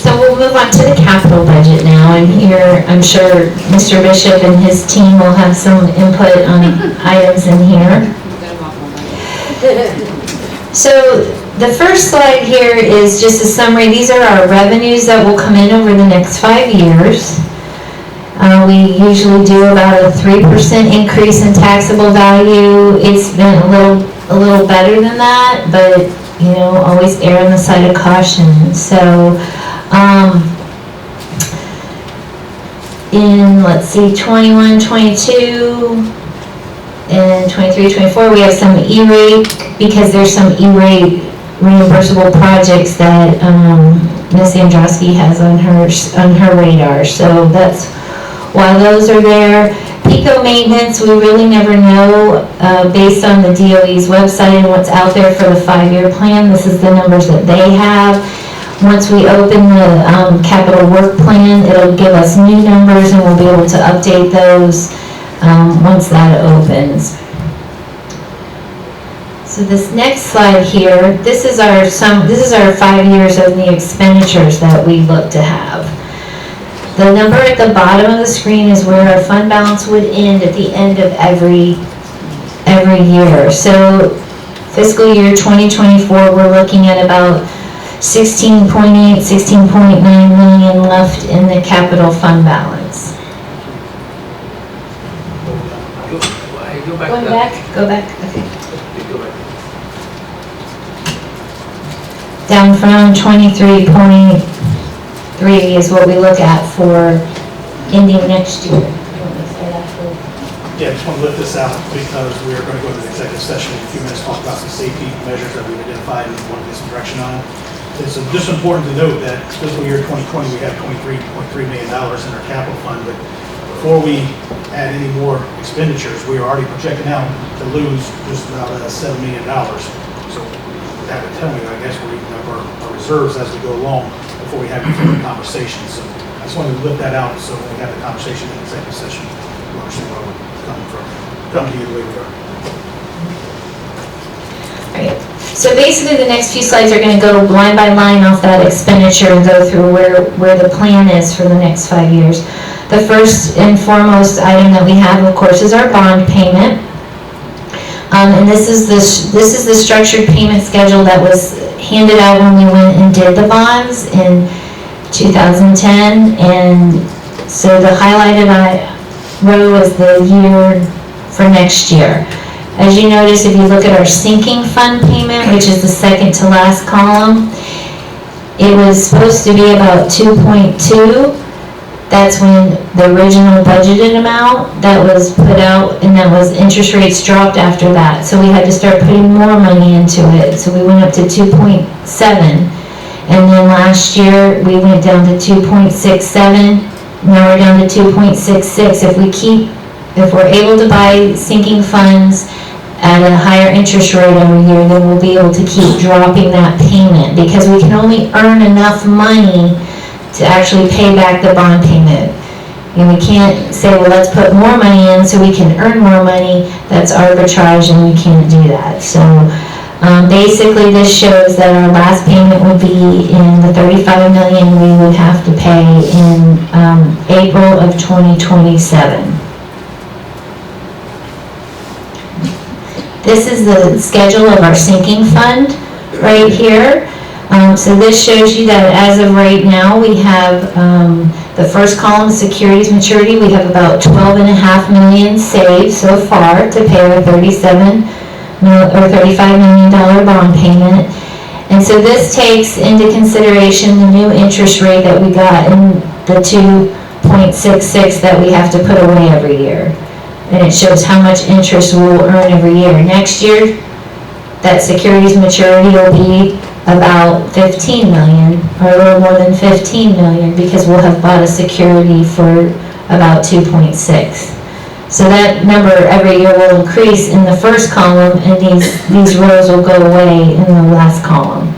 So we'll move on to the capital budget now, and here I'm sure Mr. Bishop and his team will have some input on items in here. So the first slide here is just a summary. These are our revenues that will come in over the next 5 years. We usually do about a 3% increase in taxable value. It's been a little better than that, but you know, always err on the side of caution. So in, let's see, 21, 22, and 23, 24, we have some E-rate, because there's some E-rate reimbursable projects that Ms. Androsky has on her radar. So that's why those are there. PICO maintenance, we really never know based on the DOE's website and what's out there for the 5-year plan. This is the numbers that they have. Once we open the capital work plan, it'll give us new numbers and we'll be able to update those once that opens. So this next slide here, this is our 5 years of the expenditures that we look to have. The number at the bottom of the screen is where our fund balance would end at the end of every year. So fiscal year 2024, we're looking at about 16.8, 16.9 million left in the capital fund balance. Go back, okay. Down from 23.3 is what we look at for ending next year. Yeah, I just want to lift this out because we are going to go into the executive session in a few minutes, talk about some safety measures that we've identified and want to get some direction on. It's just important to note that fiscal year 2020, we have $23.3 million in our capital fund, but before we add any more expenditures, we are already projecting out to lose just about $7 million. So that would tell me, I guess, we're eating up our reserves as we go along before we have any further conversations. So I just wanted to lift that out so when we have the conversation in the executive session, we'll understand where we're coming to you the way we are. Right. So basically the next few slides are going to go line by line off that expenditure and go through where the plan is for the next 5 years. The first and foremost item that we have, of course, is our bond payment. And this is the structured payment schedule that was handed out when we went and did the bonds in 2010. And so the highlighted row is the year for next year. As you notice, if you look at our sinking fund payment, which is the second to last column, it was supposed to be about 2.2. That's when the original budgeted amount that was put out, and that was interest rates dropped after that. So we had to start putting more money into it. So we went up to 2.7. And then last year we went down to 2.67. Now we're down to 2.66. If we're able to buy sinking funds at a higher interest rate every year, then we'll be able to keep dropping that payment, because we can only earn enough money to actually pay back the bond payment. And we can't say, well, let's put more money in so we can earn more money. That's arbitrage, and we can't do that. So basically this shows that our last payment would be in the $35 million we would have to pay in April of 2027. This is the schedule of our sinking fund right here. So this shows you that as of right now, we have the first column, securities maturity. We have about $12.5 million saved so far to pay our $35 million bond payment. And so this takes into consideration the new interest rate that we got in the 2.66 that we have to put away every year. And it shows how much interest we will earn every year. Next year, that securities maturity will be about $15 million, or a little more than $15 million, because we'll have bought a security for about 2.6. So that number every year will increase in the first column, and these rows will go away in the last column.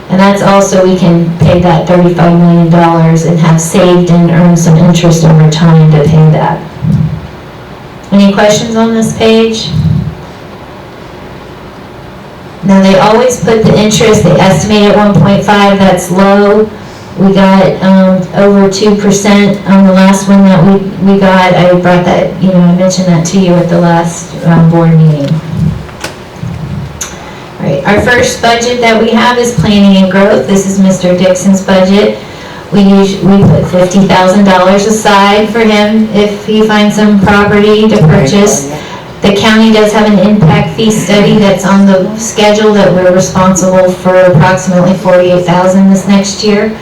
And that's also, we can pay that $35 million and have saved and earned some interest over time to pay that. Any questions on this page? Now they always put the interest, they estimate at 1.5, that's low. We got over 2% on the last one that we got. I brought that, I mentioned that to you at the last board meeting. All right, our first budget that we have is planning and growth. This is Mr. Dixon's budget. We put $50,000 aside for him if he finds some property to purchase. The county does have an impact fee study that's on the schedule that we're responsible for approximately $48,000 this next year.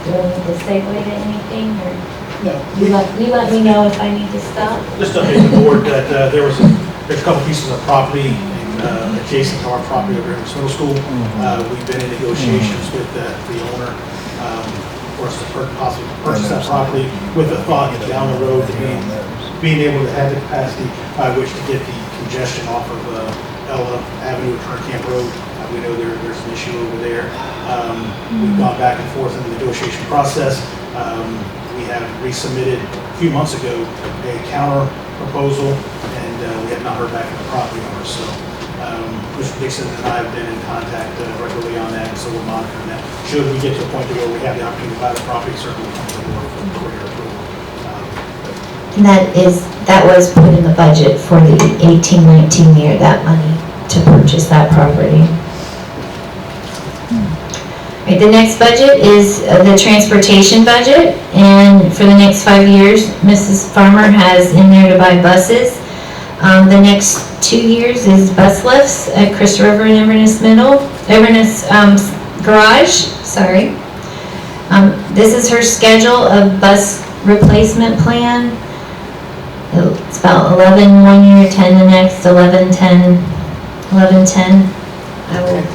Do I need to segue to anything, or No. you let me know if I need to stop? Just to update the board that there's a couple pieces of property adjacent to our property over in the middle school. We've been in negotiations with the owner for us to possibly purchase that property with the thought that down the road being able to have the capacity by which to get the congestion off of Ella Avenue, Turnkamp Road. We know there's an issue over there. We've gone back and forth in the negotiation process. We have resubmitted a few months ago a counter proposal, and we have not heard back from the property owner. So Mr. Dixon and I have been in contact regularly on that, and so we're monitoring that. Should we get to a point where we have the opportunity to buy the property, certainly we'll come to the board for your approval. And that was put in the budget for the 18-19 year, that money to purchase that property. Right, the next budget is the transportation budget, and for the next 5 years, Mrs. Farmer has in there to buy buses. The next 2 years is bus lifts at Chris River and Inverness Garage, sorry. This is her schedule of bus replacement plan. It's about 11 one year, 10 the next, 11, 10, 11, 10.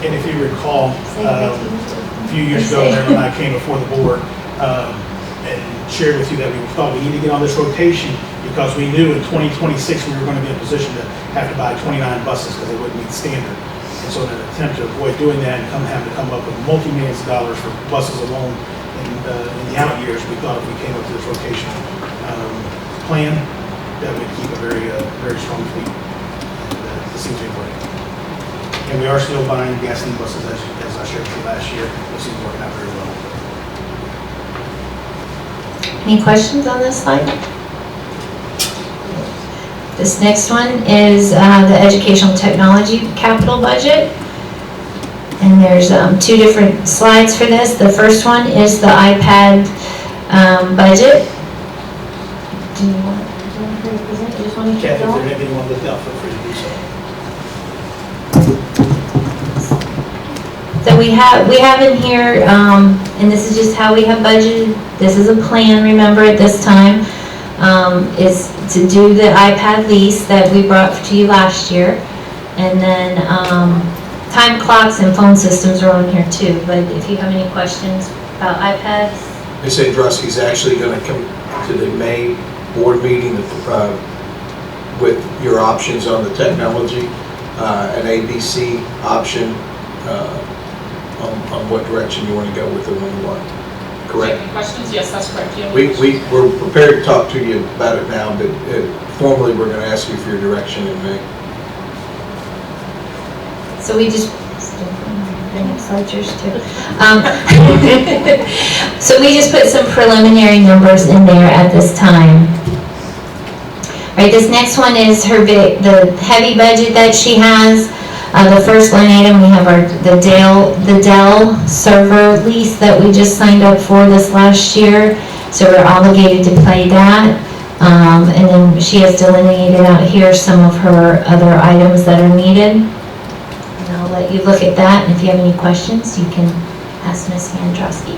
And if you recall, a few years ago, when I came before the board and shared with you that we thought we need to get on this rotation because we knew in 2026 we were going to be in a position to have to buy 29 buses because they wouldn't meet standard. And so in an attempt to avoid doing that and having to come up with multi-millions of dollars for buses alone in the out years, we thought if we came up to this rotation plan, that would keep a very strong fleet. And it seems to be working. And we are still buying gasoline buses, as I shared with you last year. It seems working out very well. Any questions on this slide? This next one is the educational technology capital budget. And there's 2 different slides for this. The first one is the iPad budget. Do you want her to present? You just want to keep Kathy, if going? there's anything you want to lift out, feel free to do so. So we have in here, and this is just how we have budgeted. This is a plan, remember, at this time, is to do the iPad lease that we brought to you last year. And then time clocks and phone systems are on here too. But if you have any questions about iPads. Ms. Andruski's actually going to come to the May board meeting with your options on the technology, an ABC option on what direction you want to go with the 1-1. Correct? Any questions? Yes, that's correct. We're prepared to talk to you about it now, but formally we're going to ask you for your direction in May. So we just, the next slide, yours too. So we just put some preliminary numbers in there at this time. All right, this next one is the heavy budget that she has. The first line item, we have the Dell server lease that we just signed up for this last year. So we're obligated to pay that. And then she has delineated out here some of her other items that are needed. And I'll let you look at that. And if you have any questions, you can ask Ms. Andruski.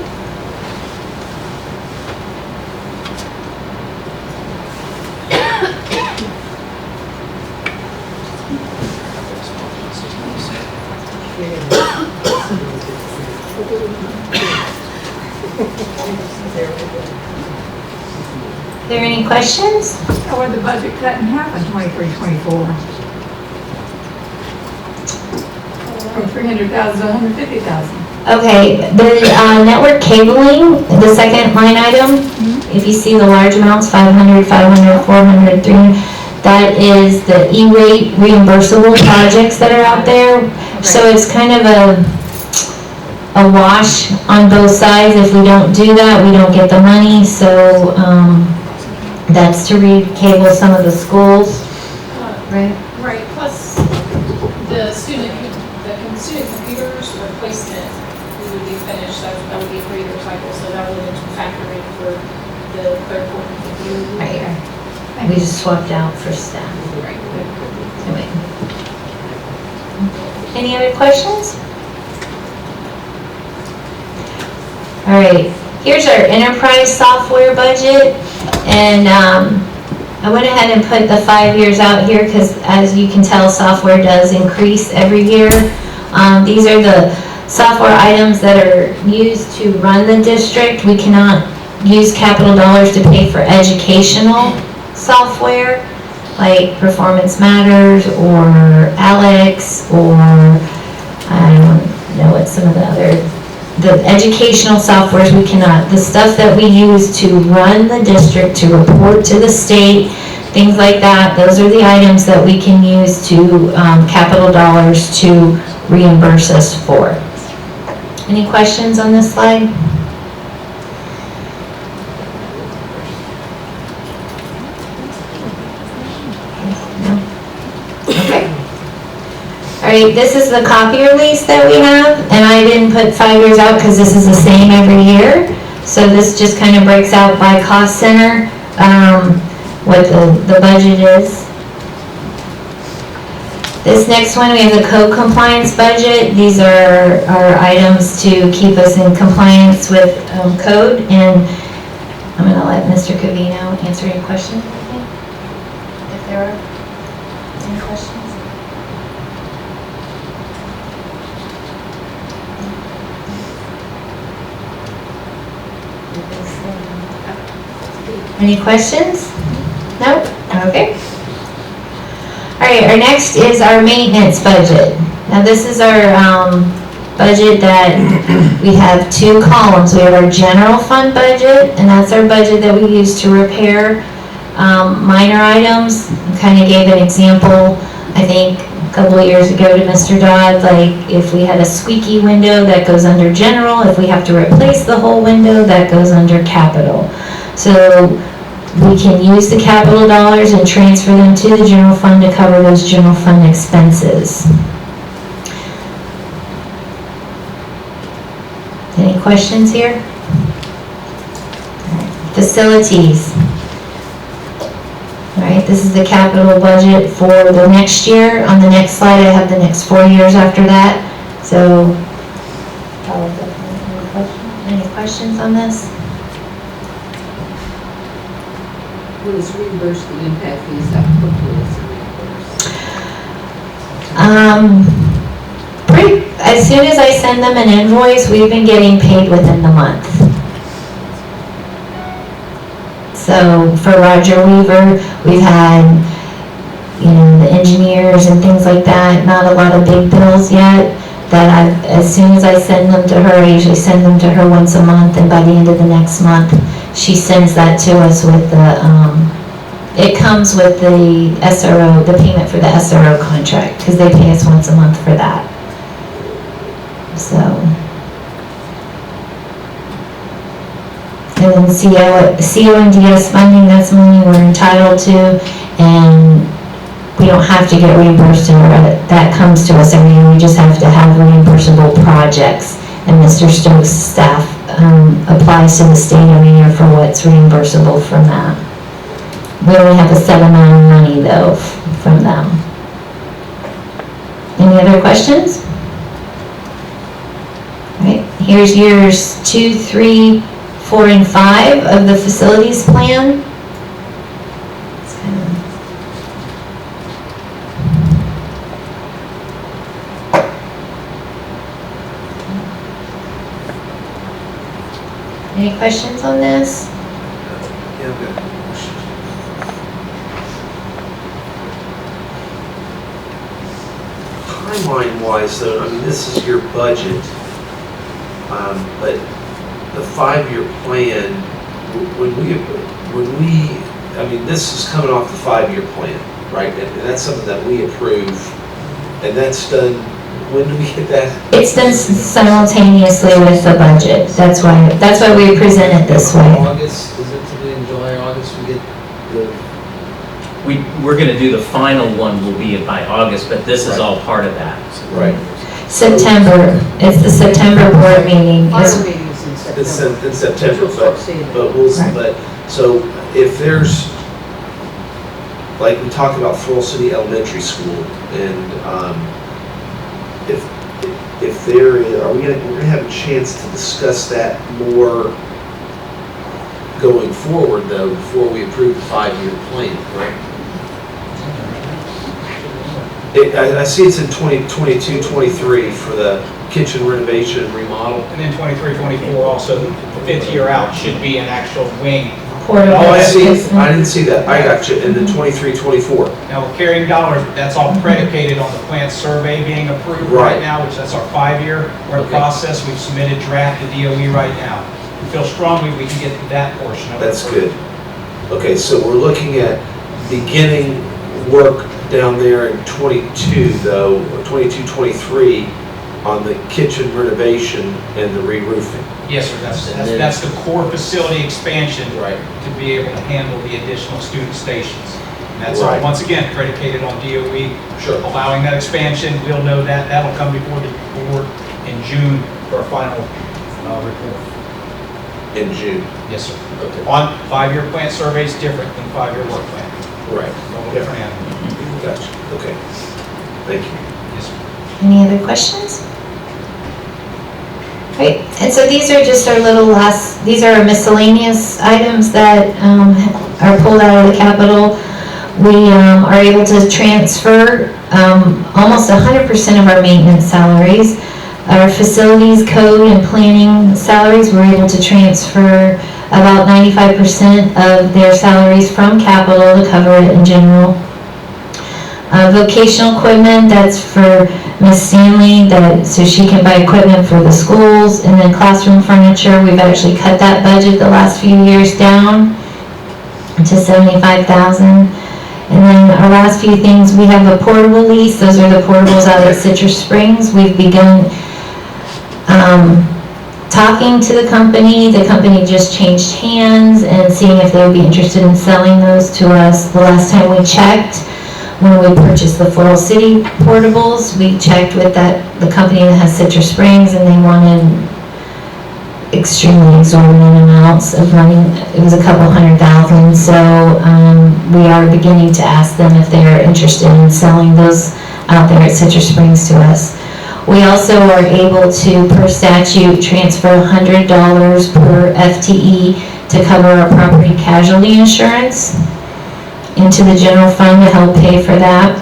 Are there any questions? How would the budget cut in half in 23-24? From 300,000 to 150,000. Okay, the network cabling, the second line item, if you see the large amounts, 500, 500, 400, 300, that is the E-rate reimbursable projects that are out there. So it's kind of a wash on both sides. If we don't do that, we don't get the money, so, that's to recable some of the schools, right? Right, plus the student computers replacement, we would be finished, that would be a 3-year cycle, so that would factor in for the third, fourth, and fifth year. Right. We just swapped out for staff. Right. Anyway. Any other questions? All right, here's our enterprise software budget, and I went ahead and put the 5 years out here because, as you can tell, software does increase every year. These are the software items that are used to run the district. We cannot use capital dollars to pay for educational software, like Performance Matters or Alex, or I don't know what some of the educational softwares we cannot. The stuff that we use to run the district, to report to the state, things like that, those are the items that we can use to capital dollars to reimburse us for. Any questions on this slide? Okay. All right, this is the copier lease that we have, and I didn't put 5 years out because this is the same every year. So this just kind of breaks out by cost center, what the budget is. This next one, we have the code compliance budget. These are our items to keep us in compliance with code, and I'm going to let Mr. Covino answer any questions, I think, if there are any questions. Any questions? No? Okay. All right, our next is our maintenance budget. Now this is our budget that we have 2 columns. We have our general fund budget, and that's our budget that we use to repair minor items. I kind of gave an example, I think, a couple of years ago to Mr. Dodd, like if we had a squeaky window, that goes under general. If we have to replace the whole window, that goes under capital. So we can use the capital dollars and transfer them to the general fund to cover those general fund expenses. Any questions here? Facilities. All right, this is the capital budget for the next year. On the next slide, I have the next 4 years after that. So, any questions on this? Will this reimburse the impact fees? How quickly is it reimbursed? As soon as I send them an invoice, we've been getting paid within the month. So for Roger Weaver, we've had, the engineers and things like that, not a lot of big bills yet, that as soon as I send them to her, I usually send them to her once a month, and by the end of the next month, she sends that to us with it comes with the SRO, the payment for the SRO contract, because they pay us once a month for that. So. And then CO and DS funding, that's money we're entitled to, and we don't have to get reimbursed, that comes to us every year. We just have to have reimbursable projects, and Mr. Stokes' staff applies to the state every year for what's reimbursable from that. We only have a set amount of money though from them. Any other questions? All right, here's years 2, 3, 4, and 5 of the facilities plan. Any questions on this? Yeah, I've got a question. Timeline-wise, though, this is your budget, but the 5-year plan, this is coming off the 5-year plan, right? And that's something that we approve, and that's done When do we get that? It's done simultaneously with the budget. That's why we present it this way. August, is it to be in July, August, we get the, We're gonna do the final one will be by August, but this is all part of that. right? September, it's the September board meeting. Our It's- meeting's in It's September. in September, We'll start seeing it. but we'll, Right. but, so if there's, like we talked about Fall City Elementary School, and, if there is, we're gonna have a chance to discuss that more going forward though, before we approve the 5-year plan, right? I see it's in 2022, 23 for the kitchen renovation and remodel. And then 23, 24 also, the fifth year out should be an actual wing. Portable. Oh, I see, I didn't see that, I got you, and then 23, 24. Now, we're carrying dollars, but that's all predicated on the plant survey being approved Right. right now, which that's our 5-year. We're in Okay. process, we've submitted draft to DOE right now. We feel strongly we can get to that portion of it. That's good. Okay, so we're looking at beginning work down there in 22 though, or 22, 23 on the kitchen renovation and the re-roofing. Yes, sir, that's the core facility expansion Right. to be able to handle the additional student stations. And that's all, Right. once again, predicated on DOE Sure. allowing that expansion. We'll know that, that'll come before the board in June for a final report. In June. Yes, sir. Okay. On 5-year plant survey is different than 5-year work plan. Right. A little different animal. Gotcha, okay. Thank you. Yes, sir. Any other questions? Great, and so these are just our these are our miscellaneous items that are pulled out of the capital. We are able to transfer almost 100% of our maintenance salaries. Our facilities, code, and planning salaries, we're able to transfer about 95% of their salaries from capital to cover it in general. Vocational equipment, that's for Miss Stanley, so she can buy equipment for the schools. And then classroom furniture, we've actually cut that budget the last few years down to $75,000. And then our last few things, we have a portable lease. Those are the portables out at Citrus Springs. We've begun talking to the company. The company just changed hands and seeing if they would be interested in selling those to us. The last time we checked, when we purchased the Floral City portables, we checked with the company that has Citrus Springs, and they wanted extremely exorbitant amounts of money. It was a couple $100,000, so we are beginning to ask them if they are interested in selling those out there at Citrus Springs to us. We also are able to, per statute, transfer $100 per FTE to cover our property casualty insurance into the general fund to help pay for that.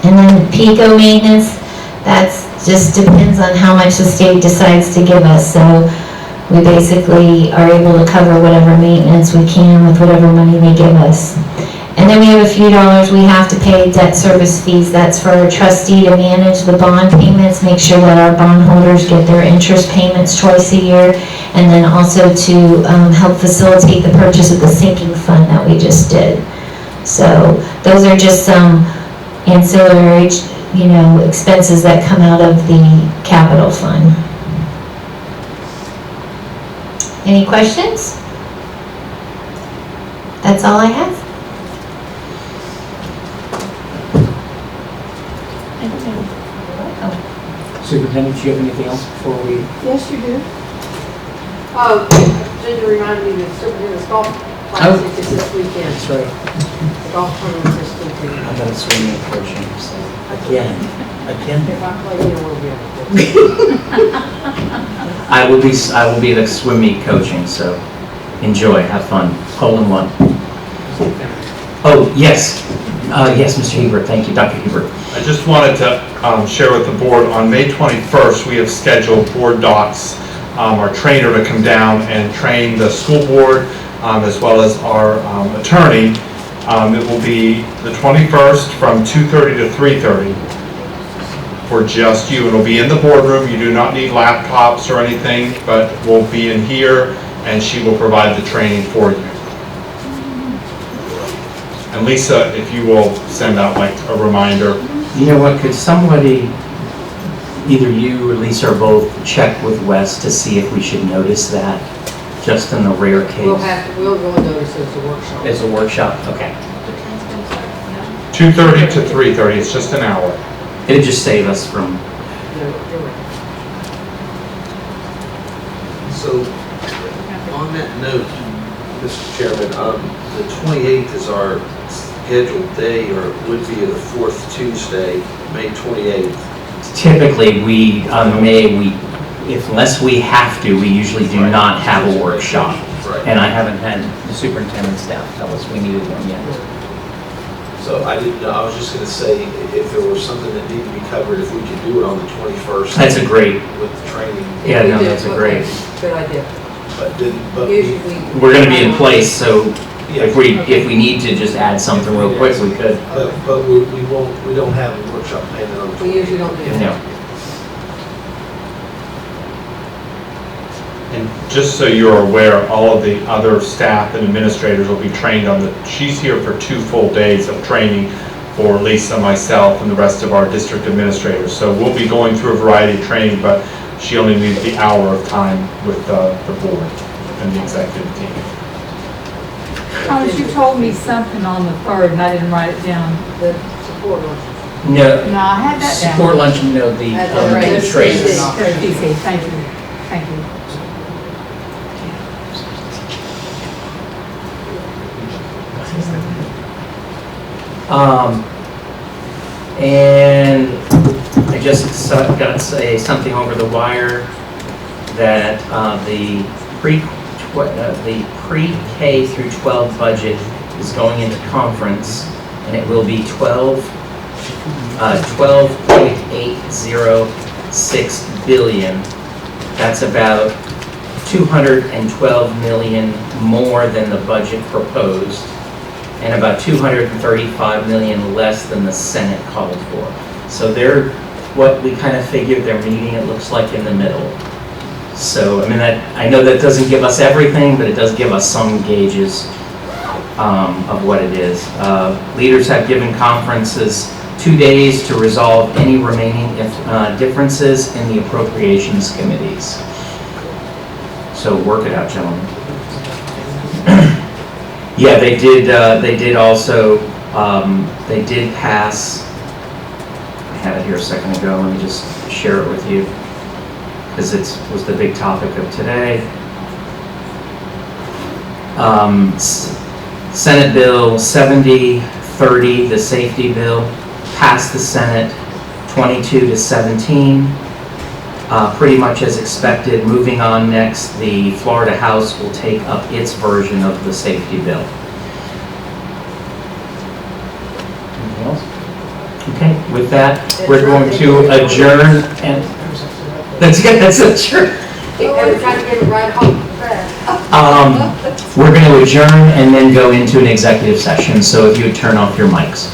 And then PICO maintenance, that's just depends on how much the state decides to give us. So we basically are able to cover whatever maintenance we can with whatever money they give us. And then we have a few dollars we have to pay debt service fees. That's for our trustee to manage the bond payments, make sure that our bondholders get their interest payments twice a year, and then also to help facilitate the purchase of the sinking fund that we just did. So those are just some ancillary, expenses that come out of the capital fund. Any questions? That's all I have. Superintendent, do you have anything else before we? Yes, you do. Ginger reminded me that Superintendent's golf classic is this weekend. That's right. The golf tournament this weekend. I'm gonna swim in coaching, so again. If I play, you will be able to. I will be the swim meet coaching, so enjoy, have fun. Hole in one. Oh, yes. Yes, Mr. Hebert, thank you, Dr. Hebert. I just wanted to share with the board, on May 21st, we have scheduled board docs, our trainer to come down and train the school board, as well as our attorney. It will be the 21st from 2:30 to 3:30 for just you. It'll be in the boardroom. You do not need laptops or anything, but we'll be in here, and she will provide the training for you. And Lisa, if you will send out like a reminder. You know what, could somebody either you or Lisa or both check with Wes to see if we should notice that, just in the rare case. We'll go and notice it's a workshop. It's a workshop, okay. 2:30 to 3:30, it's just an hour. It'd just save us from, You're right. So, on that note, Mr. Chairman, the 28th is our scheduled day, or it would be the fourth Tuesday, May 28th. typically, unless we have to, we usually do not have a workshop. Right. And I haven't had the superintendent's staff tell us we needed one yet. So I didn't know, I was just gonna say, if there was something that needed to be covered, if we could do it on the 21st. That's a great, With the training, yeah, no, We did, that's a okay. great. Good idea. but Usually. We're gonna be in place, so yeah, if we need to just add something real quick, we could. but we don't have a workshop planned on the We usually don't do that. No. And just so you're aware, all of the other staff and administrators will be trained she's here for 2 full days of training for Lisa, myself, and the rest of our district administrators. So we'll be going through a variety of training, but she only needs the hour of time with the board and the executive team. Thomas, you told me something on the 3rd and I didn't write it down. The support lunch. No, No, I had that down. support luncheon, no, the That's trades. PC, thank you, thank you. And I just got to say something over the wire that the pre-K through 12 budget is going into conference, and it will be 12.806 billion. That's about 212 million more than the budget proposed, and about 235 million less than the Senate called for. So they're, what we kind of figured they're meeting, it looks like, in the middle. So, I mean, I know that doesn't give us everything, but it does give us some gauges of what it is. Leaders have given conferences 2 days to resolve any remaining differences in the appropriations committees. So work it out, gentlemen. Yeah, they did also, they did pass, I had it here a second ago, let me just share it with you, because it was the big topic of today. Senate Bill 7030, the safety bill, passed the Senate 22-17. Pretty much as expected. Moving on next, the Florida House will take up its version of the safety bill. Anything else? Okay, with that, we're going to adjourn and, that's good, that's true. Every time you get it right home, fast. We're going to adjourn and then go into an executive session, so if you would turn off your mics.